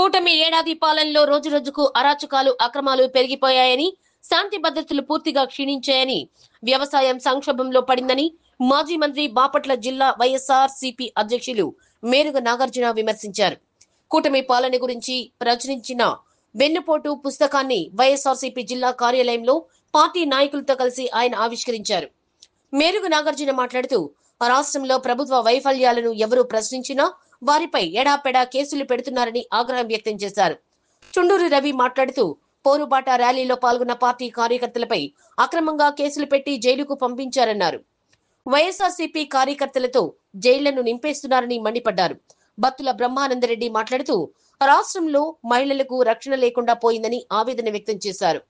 కూటమి ఏడాది పాలనలో రోజురోజుకు అరాచకాలు అక్రమాలు పెరిగిపోయాయని, శాంతి భద్రతలు పూర్తిగా క్షీణించాయని, వ్యవసాయం సంక్షోభంలో పడిందని మాజీ మంత్రి బాపట్ల జిల్లా వైఎస్ఆర్సీపీ అధ్యక్షులు మేరుగ నాగార్జున విమర్శించారు. కూటమి పాలన గురించి ప్రచురించిన వెన్నుపోటు పుస్తకాన్ని వైఎస్ఆర్సీపీ జిల్లా కార్యాలయంలో పార్టీ నాయకులతో కలిసి ఆయన ఆవిష్కరించారు. మేరుగ నాగార్జున మాట్లాడుతూ, రాష్ట్రంలో ప్రభుత్వ వైఫల్యాలను ఎవరూ ప్రశ్నించినా వారిపై ఎడాపెడా కేసులు పెడుతున్నారని ఆగ్రహం వ్యక్తం చేశారు. చుండూరు రవి మాట్లాడుతూ, పోరుబాట ర్యాలీలో పాల్గొన్న పార్టీ కార్యకర్తలపై అక్రమంగా కేసులు పెట్టి జైలుకు పంపించారన్నారు. వైఎస్ఆర్సీపీ కార్యకర్తలతో జైళ్లను నింపేస్తున్నారని మండిపడ్డారు. బత్తుల బ్రహ్మానందరెడ్డి మాట్లాడుతూ, రాష్ట్రంలో మహిళలకు రక్షణ లేకుండా పోయిందని ఆవేదన వ్యక్తం చేశారు.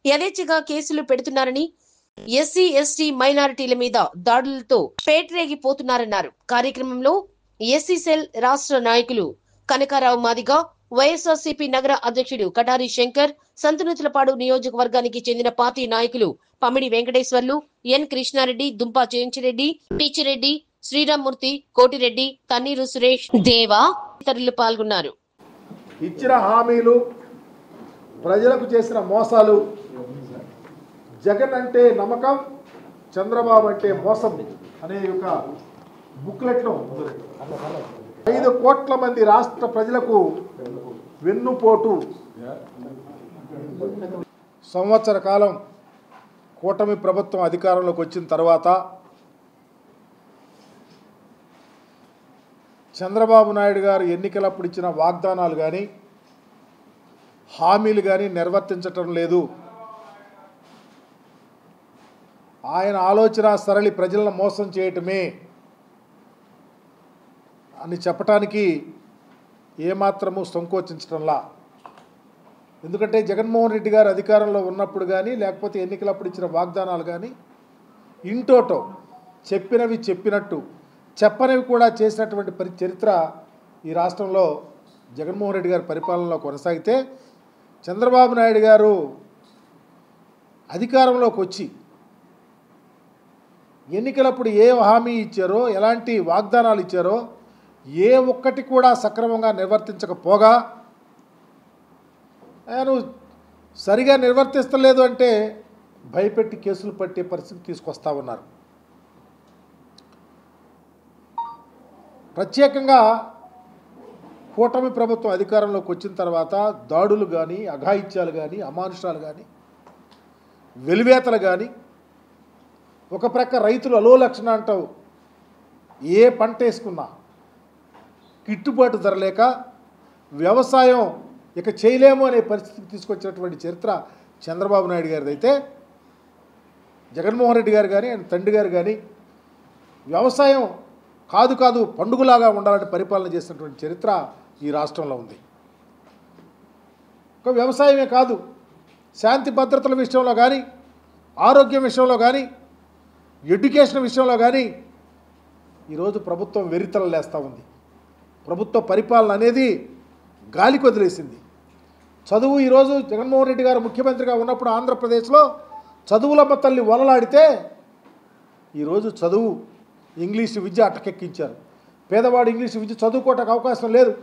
యథేచ్ఛగా కేసులు పెడుతున్నారని, ఎస్సీ ఎస్టీ మైనారిటీల మీద దాడులతో పేటరేగిపోతున్నారన్నారు. కార్యక్రమంలో ఎస్సీ సెల్ రాష్ట్ర నాయకులు కనకారావు మాదిగ, వైఎస్ఆర్సీపీ నగర అధ్యక్షుడు కటారి శంకర్, సంతనూతులపాడు నియోజకవర్గానికి చెందిన పార్టీ నాయకులు పమిడి వెంకటేశ్వర్లు, ఎన్ కృష్ణారెడ్డి, దుంపా జయంచిరెడ్డి, పిచ్చిరెడ్డి, శ్రీరామ్మూర్తి, కోటిరెడ్డి, తన్నీరు సురేష్, దేవా ఇతరులు పాల్గొన్నారు. ఇచ్చిన హామీలు, ప్రజలకు చేసిన మోసాలు, జగన్ అంటే నమ్మకం, చంద్రబాబు అంటే మోసం అనే ఒక బుక్లెట్లో 5 కోట్ల మంది రాష్ట్ర ప్రజలకు వెన్నుపోటు. సంవత్సర కాలం కూటమి ప్రభుత్వం అధికారంలోకి వచ్చిన తర్వాత చంద్రబాబు నాయుడు గారు ఎన్నికలప్పుడు ఇచ్చిన వాగ్దానాలు కానీ హామీలు కానీ నిర్వర్తించటం లేదు. ఆయన ఆలోచన సరళి ప్రజలను మోసం చేయటమే అని చెప్పటానికి ఏమాత్రము సంకోచించటంలా. ఎందుకంటే జగన్మోహన్ రెడ్డి గారు అధికారంలో ఉన్నప్పుడు కానీ లేకపోతే ఎన్నికలప్పుడు ఇచ్చిన వాగ్దానాలు కానీ ఇంటోటో చెప్పినవి చెప్పినట్టు, చెప్పనివి కూడా చేసినటువంటి చరిత్ర ఈ రాష్ట్రంలో జగన్మోహన్ రెడ్డి గారి పరిపాలనలో కొనసాగితే, చంద్రబాబు నాయుడు గారు అధికారంలోకి వచ్చి ఎన్నికలప్పుడు ఏ హామీ ఇచ్చారో, ఎలాంటి వాగ్దానాలు ఇచ్చారో ఏ ఒక్కటి కూడా సక్రమంగా నిర్వర్తించకపోగా, ఆయన సరిగా నిర్వర్తిస్తలేదు అంటే భయపెట్టి కేసులు పట్టే పరిస్థితి తీసుకొస్తా ఉన్నారు. ప్రత్యేకంగా కూటమి ప్రభుత్వం అధికారంలోకి వచ్చిన తర్వాత దాడులు కానీ, అఘాయిత్యాలు కానీ, అమానుషాలు కానీ, వెలివేతలు కానీ, ఒక ప్రక్క రైతులు అలోలక్షణ అంటావు, ఏ పంట వేసుకున్నా గిట్టుబాటు ధర లేక వ్యవసాయం ఇక చేయలేము అనే పరిస్థితికి తీసుకొచ్చినటువంటి చరిత్ర చంద్రబాబు నాయుడు గారిది. అయితే జగన్మోహన్ రెడ్డి గారు కానీ ఆయన తండ్రి గారు కానీ వ్యవసాయం కాదు పండుగలాగా ఉండాలని పరిపాలన చేసినటువంటి చరిత్ర ఈ రాష్ట్రంలో ఉంది. ఒక వ్యవసాయమే కాదు, శాంతి భద్రతల విషయంలో కానీ, ఆరోగ్యం విషయంలో కానీ, ఎడ్యుకేషన్ విషయంలో కానీ ఈరోజు ప్రభుత్వం వెరితల లేస్తూ ఉంది. ప్రభుత్వ పరిపాలన అనేది గాలికి వదిలేసింది. చదువు ఈరోజు జగన్మోహన్ రెడ్డి గారు ముఖ్యమంత్రిగా ఉన్నప్పుడు ఆంధ్రప్రదేశ్లో చదువులమ్మ తల్లి వలలాడితే ఈరోజు చదువు ఇంగ్లీషు విద్య అటకెక్కించారు. పేదవాడు ఇంగ్లీషు విద్య చదువుకోవటానికి అవకాశం లేదు.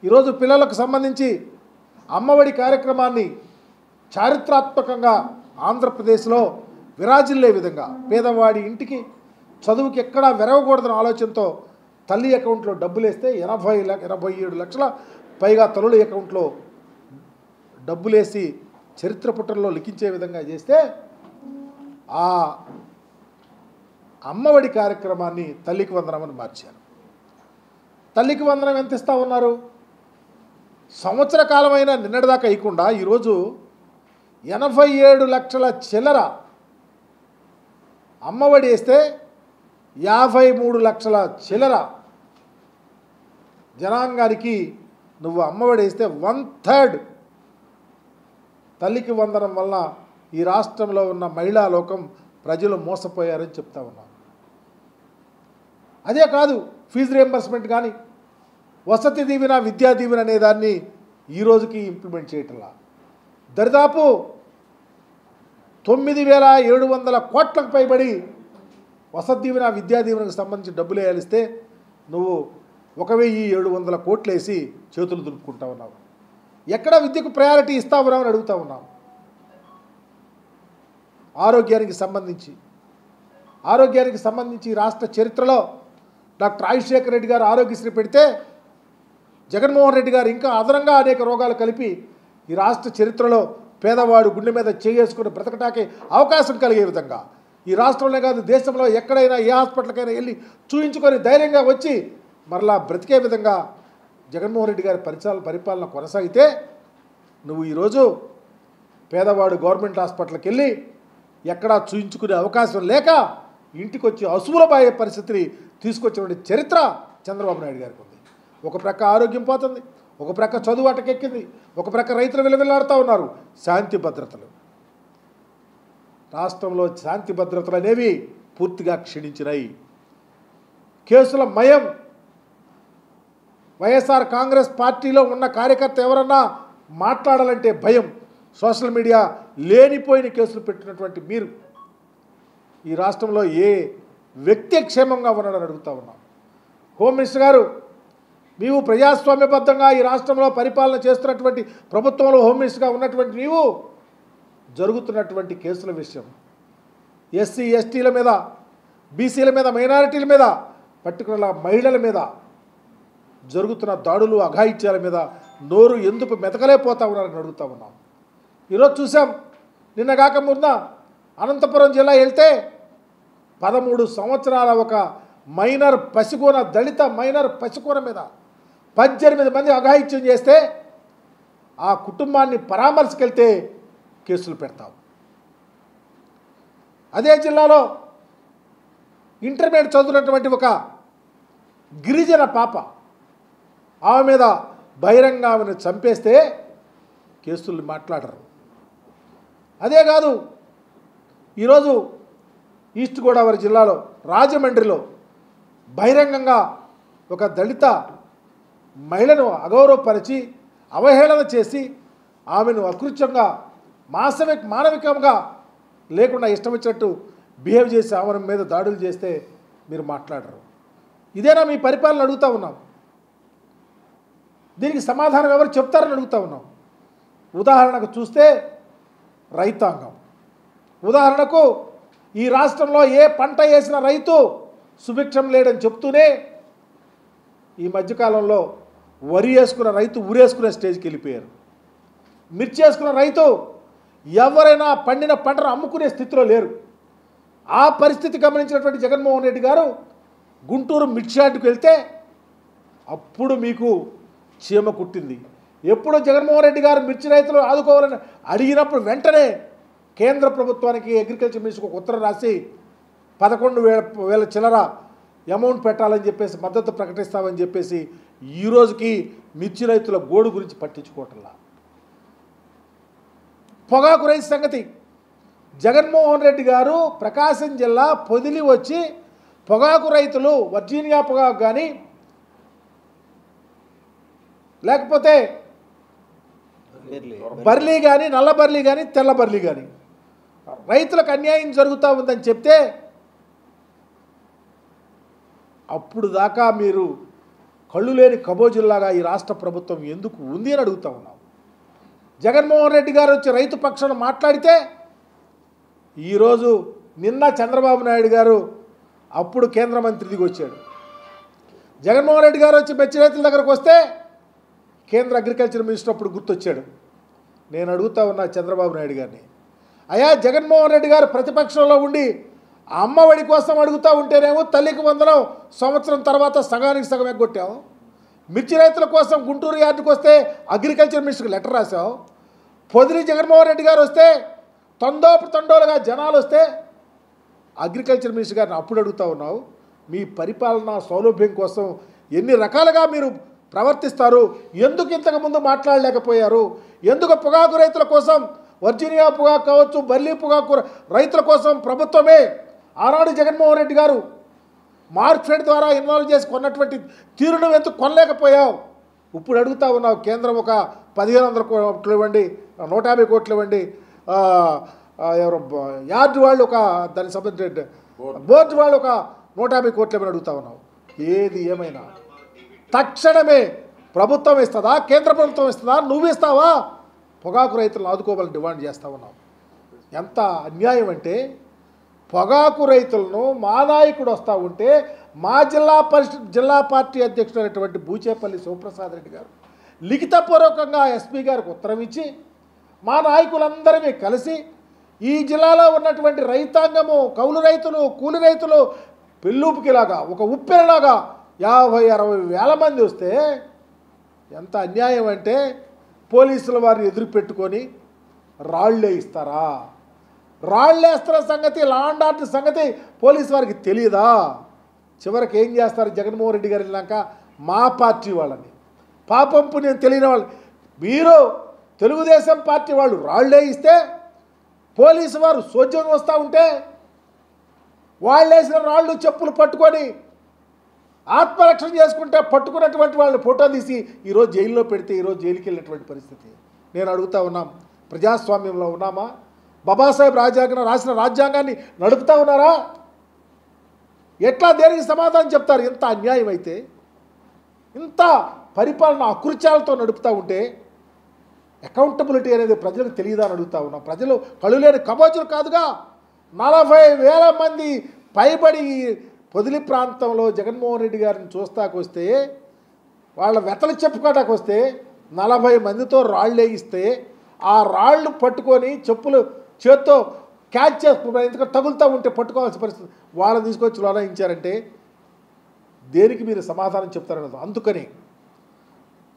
ఈరోజు పిల్లలకు సంబంధించి అమ్మఒడి కార్యక్రమాన్ని చారిత్రాత్మకంగా ఆంధ్రప్రదేశ్లో విరాజిల్లే విధంగా పేదవాడి ఇంటికి చదువుకి ఎక్కడా వెరవకూడదన్న ఆలోచనతో తల్లి అకౌంట్లో డబ్బులు వేస్తే 87 లక్షల పైగా తల్లుల అకౌంట్లో డబ్బులేసి చరిత్ర పుటల్లో లిఖించే విధంగా చేస్తే ఆ అమ్మఒడి కార్యక్రమాన్ని తల్లికి వందనమని మార్చారు. తల్లికి వందనం ఎంత ఇస్తూ ఉన్నారు? సంవత్సర కాలమైనా నిన్నటిదాకా ఇవ్వకుండా ఈరోజు 87 లక్షల చిల్లర అమ్మఒడి వేస్తే 53 లక్షల చిల్లర జనాంగానికి నువ్వు అమ్మఒడి వేస్తే 1/3 తల్లికి వందనం వల్ల ఈ రాష్ట్రంలో ఉన్న మహిళా లోకం ప్రజలు మోసపోయారని చెప్తా ఉన్నాం. అదే కాదు, ఫీజు రియంబర్స్మెంట్ కానీ, వసతి దీవెన, విద్యా దీవెన అనే దాన్ని ఈ రోజుకి ఇంప్లిమెంట్ చేయటంలా దరిదాపు 9,700 కోట్లకు పైబడి వసతి దీవెన, విద్యా దీవెనకు సంబంధించి డబ్బులు వేయాలిస్తే నువ్వు 1700 కోట్లు వేసి చేతులు దులుపుకుంటా ఉన్నావు. ఎక్కడ విద్యకు ప్రయారిటీ ఇస్తా ఉన్నామని అడుగుతా ఉన్నాం. ఆరోగ్యానికి సంబంధించి రాష్ట్ర చరిత్రలో డాక్టర్ రాజశేఖర రెడ్డి గారు ఆరోగ్యశ్రీ పెడితే జగన్మోహన్ రెడ్డి గారు ఇంకా అదనంగా అనేక రోగాలు కలిపి ఈ రాష్ట్ర చరిత్రలో పేదవాడు గుండె మీద చేసుకుని బ్రతకటానికి అవకాశం కలిగే విధంగా ఈ రాష్ట్రంలో కాదు దేశంలో ఎక్కడైనా ఏ హాస్పిటల్కైనా వెళ్ళి చూయించుకొని ధైర్యంగా వచ్చి మరలా బ్రతికే విధంగా జగన్మోహన్ రెడ్డి గారి పరిపాలన కొనసాగితే నువ్వు ఈరోజు పేదవాడు గవర్నమెంట్ హాస్పిటల్కి వెళ్ళి ఎక్కడా చూయించుకునే అవకాశం లేక ఇంటికి వచ్చి అసువులబాయే పరిస్థితిని తీసుకొచ్చినటువంటి చరిత్ర చంద్రబాబు నాయుడు గారికి ఉంది. ఒక ప్రక్క ఆరోగ్యం పోతుంది, ఒక ప్రక్క చదువు అటకెక్కింది, ఒక ప్రక్క రైతులు విలవిల్లాడుతూ ఉన్నారు. శాంతి భద్రతలు రాష్ట్రంలో శాంతి భద్రతలు అనేవి పూర్తిగా క్షీణించినాయి. కేసుల మయం. వైఎస్ఆర్ కాంగ్రెస్ పార్టీలో ఉన్న కార్యకర్త ఎవరన్నా మాట్లాడాలంటే భయం. సోషల్ మీడియా లేనిపోయిన కేసులు పెట్టినటువంటి మీరు ఈ రాష్ట్రంలో ఏ వ్యక్తి క్షేమంగా ఉన్నాడని అడుగుతూ ఉన్నాం. హోమ్ మినిస్టర్ గారు, నీవు ప్రజాస్వామ్యబద్ధంగా ఈ రాష్ట్రంలో పరిపాలన చేస్తున్నటువంటి ప్రభుత్వంలో హోమ్ మినిస్టర్గా ఉన్నటువంటి నీవు జరుగుతున్నటువంటి కేసుల విషయం, ఎస్సీ ఎస్టీల మీద, బీసీల మీద, మైనారిటీల మీద, పర్టికులర్గా మహిళల మీద జరుగుతున్న దాడులు అఘాయిత్యాల మీద నోరు ఎందుకు మెతకలేకపోతా ఉన్నారని అడుగుతూ ఉన్నాం. ఈరోజు చూసాం, నిన్నగాక మొన్న అనంతపురం జిల్లా వెళ్తే 13 సంవత్సరాల ఒక మైనర్ పసికూన, దళిత మైనర్ పసికూన మీద 18 మంది అఘాయిత్యం చేస్తే ఆ కుటుంబాన్ని పరామర్శకెళ్తే కేసులు పెడతావు. అదే జిల్లాలో ఇంటర్మీడియట్ చదువుతున్నటువంటి ఒక గిరిజన పాప, ఆమె మీద బహిరంగ ఆమెను చంపేస్తే కేసులు మాట్లాడరు. అదే కాదు, ఈరోజు ఈస్ట్ గోదావరి జిల్లాలో రాజమండ్రిలో బహిరంగంగా ఒక దళిత మహిళను అగౌరవపరిచి అవహేళన చేసి ఆమెను అకృత్యంగా మానవికంగా లేకుండా ఇష్టం వచ్చినట్టు బిహేవ్ చేసి ఆమె మీద దాడులు చేస్తే మీరు మాట్లాడరు. ఇదేనా మీ పరిపాలన అడుగుతూ ఉన్నాం. దీనికి సమాధానం ఎవరు చెప్తారని అడుగుతూ ఉన్నాం. ఉదాహరణకు చూస్తే రైతాంగం. ఉదాహరణకు ఈ రాష్ట్రంలో ఏ పంట వేసిన రైతు సుభిక్షం లేడని చెప్తూనే ఈ మధ్యకాలంలో వరి వేసుకున్న రైతు ఊరేసుకునే స్టేజ్కి వెళ్ళిపోయారు. మిర్చి వేసుకున్న రైతు ఎవరైనా పండిన పంటను అమ్ముకునే స్థితిలో లేరు. ఆ పరిస్థితి గమనించినటువంటి జగన్మోహన్ రెడ్డి గారు గుంటూరు మిర్చి యార్డుకు వెళ్తే అప్పుడు మీకు చీమ కుట్టింది. ఎప్పుడు జగన్మోహన్ రెడ్డి గారు మిర్చి రైతులు ఆదుకోవాలని అడిగినప్పుడు వెంటనే కేంద్ర ప్రభుత్వానికి అగ్రికల్చర్ మినిస్టర్కి ఒక ఉత్తరం రాసి 11,000 చిల్లర అమౌంట్ పెట్టాలని చెప్పేసి మద్దతు ప్రకటిస్తామని చెప్పేసి ఈ రోజుకి మిర్చి రైతుల గోడు గురించి పట్టించుకోవట్లా. పొగాకు రైతు సంగతి, జగన్మోహన్ రెడ్డి గారు ప్రకాశం జిల్లా పొదిలి వచ్చి పొగాకు రైతులు వర్జీనియా పొగాకు కానీ లేకపోతే బర్లీ కానీ, నల్ల బర్లీ కానీ, తెల్ల బర్లీ కానీ రైతులకు అన్యాయం జరుగుతూ ఉందని చెప్తే అప్పుడు దాకా మీరు కళ్ళు లేని కబోజుల్లాగా ఈ రాష్ట్ర ప్రభుత్వం ఎందుకు ఉంది అని అడుగుతూ ఉన్నాం. జగన్మోహన్ రెడ్డి గారు వచ్చి రైతు పక్షాన మాట్లాడితే ఈరోజు నిన్న చంద్రబాబు నాయుడు గారు అప్పుడు కేంద్ర మంత్రి దిగి వచ్చాడు. జగన్మోహన్ రెడ్డి గారు వచ్చి మిర్చి రైతుల దగ్గరకు వస్తే కేంద్ర అగ్రికల్చర్ మినిస్టర్ అప్పుడు గుర్తొచ్చాడు. నేను అడుగుతా ఉన్నా చంద్రబాబు నాయుడు గారిని, అయ్యా జగన్మోహన్ రెడ్డి గారు ప్రతిపక్షంలో ఉండి అమ్మఒడి కోసం అడుగుతూ ఉంటేనేమో తల్లికి వందనం సంవత్సరం తర్వాత సగానికి సగం ఎగ్గొట్టావు. మిర్చి రైతుల కోసం గుంటూరు యార్డుకు వస్తే అగ్రికల్చర్ మినిస్టర్కి లెటర్ రాసావు. పొదిలి జగన్మోహన్ రెడ్డి గారు వస్తే తండోలుగా జనాలు వస్తే అగ్రికల్చర్ మినిస్టర్ గారిని అప్పుడు అడుగుతూ ఉన్నావు. మీ పరిపాలన సౌలభ్యం కోసం ఎన్ని రకాలుగా మీరు ప్రవర్తిస్తారు, ఎందుకు ఇంతకుముందు మాట్లాడలేకపోయారు, ఎందుకు పొగాకు రైతుల కోసం వర్జీనియా పొగాకు కావచ్చు, బర్లీ పొగాకు రైతుల కోసం ప్రభుత్వమే ఆనాడు జగన్మోహన్ రెడ్డి గారు మార్కెట్ ద్వారా ఇన్వాల్వ్ చేసి కొన్నటువంటి తీరును ఎందుకు కొనలేకపోయావు. ఇప్పుడు అడుగుతా ఉన్నావు. కేంద్రం ఒక 1,500 కోట్లు ఇవ్వండి, 150 కోట్లు ఇవ్వండి, ఎవరు యార్డు వాళ్ళు ఒక దానికి సంబంధించిన బోర్డు వాళ్ళు ఒక 150 కోట్లు ఇవ్వని అడుగుతా ఉన్నావు. ఏది ఏమైనా తక్షణమే ప్రభుత్వం ఇస్తుందా, కేంద్ర ప్రభుత్వం ఇస్తుందా, నువ్వు ఇస్తావా, పొగాకు రైతులను ఆదుకోవాలని డిమాండ్ చేస్తూ ఉన్నాం. ఎంత అన్యాయం అంటే పొగాకు రైతులను మా నాయకుడు వస్తూ ఉంటే మా జిల్లా పార్టీ అధ్యక్షుడైనటువంటి బూచేపల్లి శివప్రసాద్ రెడ్డి గారు లిఖితపూర్వకంగా ఎస్పీ గారికి ఉత్తరం ఇచ్చి మా నాయకులందరినీ కలిసి ఈ జిల్లాలో ఉన్నటువంటి రైతాంగము, కౌలు రైతులు, కూలి రైతులు పెళ్ళూపుకిలాగా ఒక ఉప్పెనలాగా 50-60 వేల మంది వస్తే ఎంత అన్యాయం అంటే పోలీసుల వారిని ఎదురు పెట్టుకొని రాళ్ళే ఇస్తారా? రాళ్ళేస్తున్న సంగతి, లా అండ్ ఆర్డర్ సంగతి పోలీసు వారికి తెలియదా? చివరికి ఏం చేస్తారు? జగన్మోహన్ రెడ్డి గారు వెళ్ళాక మా పార్టీ వాళ్ళని, పాపం పుణ్యం తెలియని వాళ్ళు, మీరు తెలుగుదేశం పార్టీ వాళ్ళు రాళ్ళే ఇస్తే పోలీసు వారు సోజ్యం వస్తూ ఉంటే వాళ్ళు వేసిన రాళ్ళు చెప్పులు పట్టుకొని ఆత్మరక్షణ చేసుకుంటే పట్టుకున్నటువంటి వాళ్ళని ఫోటో తీసి ఈరోజు జైల్లో పెడితే ఈరోజు జైలుకి వెళ్ళినటువంటి పరిస్థితి. నేను అడుగుతా ఉన్నాం, ప్రజాస్వామ్యంలో ఉన్నామా? బాబాసాహెబ్ రాసిన రాజ్యాంగాన్ని నడుపుతా ఉన్నారా? ఎట్లా దేనికి సమాధానం చెప్తారు? ఇంత అన్యాయం అయితే, ఇంత పరిపాలన అకృత్యాలతో నడుపుతూ ఉంటే అకౌంటబిలిటీ అనేది ప్రజలకు తెలియదా అని అడుగుతా ఉన్నాం. ప్రజలు కళ్ళు లేని కబోజులు కాదుగా. 40,000 మంది పైబడి పొదిలి ప్రాంతంలో జగన్మోహన్ రెడ్డి గారిని చూస్తాకొస్తే, వాళ్ళ వెతలు చెప్పుకోవడానికి వస్తే 40 మందితో రాళ్ళు వేయిస్తే ఆ రాళ్ళు పట్టుకొని చెప్పులు చేత్తో క్యాచ్ చేసుకుంటారు. ఎందుకంటే తగులుతూ ఉంటే పట్టుకోవాల్సిన పరిస్థితి. వాళ్ళని తీసుకొచ్చి లోనాయించారంటే దేనికి మీరు సమాధానం చెప్తారన్నది. అందుకని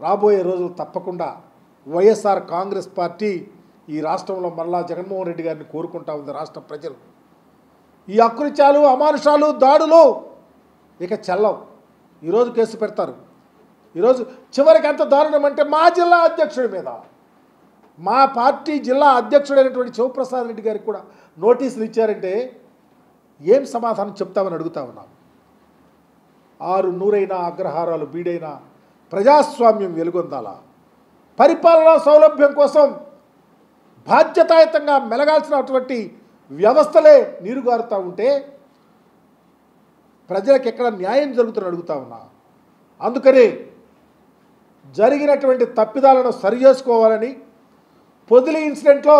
రాబోయే రోజులు తప్పకుండా వైఎస్ఆర్ కాంగ్రెస్ పార్టీ ఈ రాష్ట్రంలో మళ్ళా జగన్మోహన్ రెడ్డి గారిని కోరుకుంటా ఉంది రాష్ట్ర ప్రజలు. ఈ అకృత్యాలు, అమానుషాలు, దాడులు ఇక చెల్లవు. ఈరోజు కేసు పెడతారు. ఈరోజు చివరికి ఎంత దారుణం అంటే మా జిల్లా అధ్యక్షుడి మీద, మా పార్టీ జిల్లా అధ్యక్షుడైనటువంటి శివప్రసాద్ రెడ్డి గారికి కూడా నోటీసులు ఇచ్చారంటే ఏం సమాధానం చెప్తామని అడుగుతా ఉన్నాం. 6 అగ్రహారాలు బీడైనా ప్రజాస్వామ్యం వెలుగొందాలా? పరిపాలనా సౌలభ్యం కోసం బాధ్యతాయుతంగా మెలగాల్సినటువంటి వ్యవస్థలే నీరుగారుతూ ఉంటే ప్రజలకు ఎక్కడ న్యాయం జరుగుతుందని అడుగుతా ఉన్నా. అందుకని జరిగినటువంటి తప్పిదాలను సరిచేసుకోవాలని, పొదిలి ఇన్సిడెంట్లో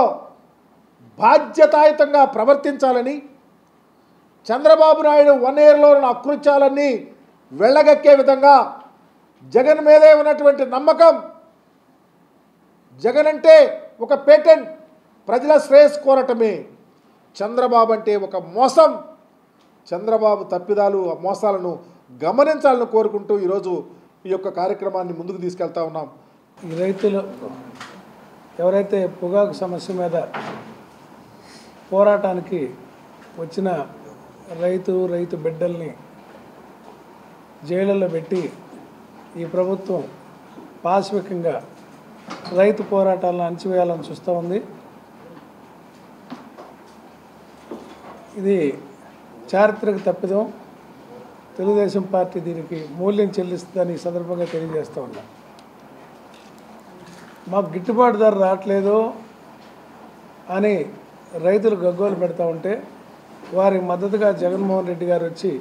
బాధ్యతాయుతంగా ప్రవర్తించాలని, చంద్రబాబు నాయుడు 1 yearలో ఉన్న అకృత్యాలన్నీ వెళ్ళగక్కే విధంగా జగన్ మీదే ఉన్నటువంటి నమ్మకం, జగన్ అంటే ఒక పేటెంట్, ప్రజల శ్రేయస్ కోరటమే. చంద్రబాబు అంటే ఒక మోసం. చంద్రబాబు తప్పిదాలు, ఆ మోసాలను గమనించాలని కోరుకుంటూ ఈరోజు ఈ యొక్క కార్యక్రమాన్ని ముందుకు తీసుకెళ్తా ఉన్నాం. ఈ రైతులు ఎవరైతే పొగాకు సమస్య మీద పోరాటానికి వచ్చిన రైతు బిడ్డల్ని జైళ్ళలో పెట్టి ఈ ప్రభుత్వం పాశవికంగా రైతు పోరాటాలను అణచివేయాలని చూస్తూ ఉంది. ఇది చారిత్రక తప్పిదం. తెలుగుదేశం పార్టీ దీనికి మూల్యం చెల్లిస్తుందని ఈ సందర్భంగా తెలియజేస్తూ ఉన్నాం. మాకు గిట్టుబాటు ధర రావట్లేదు అని రైతులు గగ్గోలు పెడతా ఉంటే వారికి మద్దతుగా జగన్మోహన్ రెడ్డి గారు వచ్చి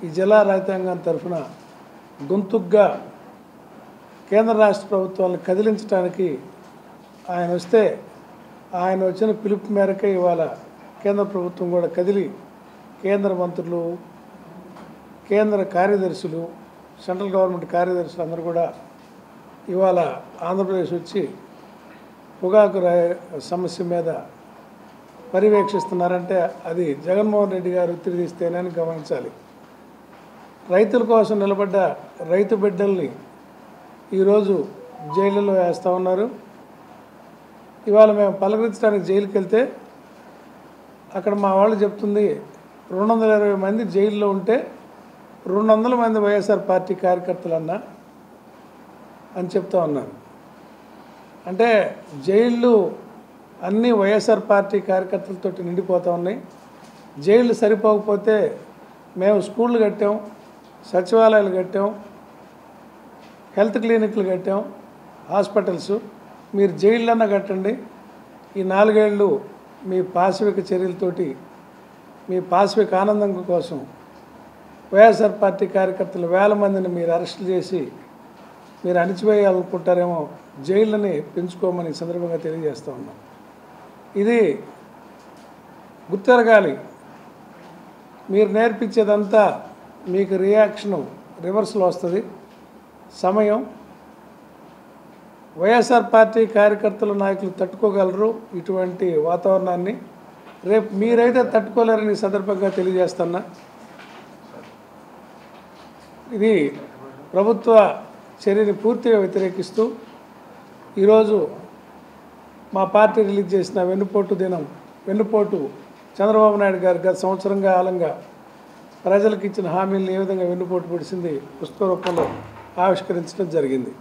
ఈ జిల్లా రైతాంగం తరఫున గొంతుగ్గా కేంద్ర రాష్ట్ర ప్రభుత్వాలను కదిలించడానికి ఆయన వస్తే, ఆయన వచ్చిన పిలుపు మేరకే ఇవాళ కేంద్ర ప్రభుత్వం కూడా కదిలి కేంద్ర మంత్రులు, కేంద్ర కార్యదర్శులు, సెంట్రల్ గవర్నమెంట్ కార్యదర్శులు అందరూ కూడా ఇవాళ ఆంధ్రప్రదేశ్ వచ్చి పొగాకు సమస్య మీద పర్యవేక్షిస్తున్నారంటే అది జగన్మోహన్ రెడ్డి గారు ఒత్తిడి తీస్తేనని గమనించాలి. రైతుల కోసం నిలబడ్డ రైతు బిడ్డల్ని ఈరోజు జైళ్ళలో వేస్తూ ఉన్నారు. ఇవాళ మేము పలకరించడానికి జైలుకి వెళ్తే అక్కడ మా వాళ్ళు చెప్తుంది 220 మంది జైల్లో ఉంటే 200 మంది వైఎస్ఆర్ పార్టీ కార్యకర్తలన్నా అని చెప్తా ఉన్నారు. అంటే జైళ్ళు అన్నీ వైఎస్ఆర్ పార్టీ కార్యకర్తలతో నిండిపోతూ ఉన్నాయి. జైళ్ళు సరిపోకపోతే మేము స్కూళ్ళు కట్టాం, సచివాలయాలు కట్టాం, హెల్త్ క్లినిక్లు కట్టాం, హాస్పిటల్స్. మీరు జైళ్ళన్నా కట్టండి. ఈ 4 ఏళ్ళు మీ పాశవిక చర్యలతోటి, మీ పాశవిక ఆనందం కోసం వైఎస్ఆర్ పార్టీ కార్యకర్తలు వేల మందిని మీరు అరెస్ట్ చేసి మీరు అణిచివేయాలనుకుంటారేమో, జైళ్ళని పెంచుకోమని సందర్భంగా తెలియజేస్తూ ఉన్నాం. ఇది గుర్తెరగాలి. మీరు నేర్పించేదంతా మీకు రియాక్షను రివర్స్లో వస్తుంది. సమయం వైఎస్ఆర్ పార్టీ కార్యకర్తలు నాయకులు తట్టుకోగలరు ఇటువంటి వాతావరణాన్ని. రేపు మీరైతే తట్టుకోలేరని సందర్భంగా తెలియజేస్తున్నా. ఇది ప్రభుత్వ చర్యని పూర్తిగా వ్యతిరేకిస్తూ ఈరోజు మా పార్టీ రిలీజ్ చేసిన వెన్నుపోటు చంద్రబాబు నాయుడు గారు గత సంవత్సరం కాలంగా ప్రజలకు ఇచ్చిన హామీలను ఏ విధంగా వెన్నుపోటు పొడిచింది పుస్తక రూపంలో ఆవిష్కరించడం జరిగింది.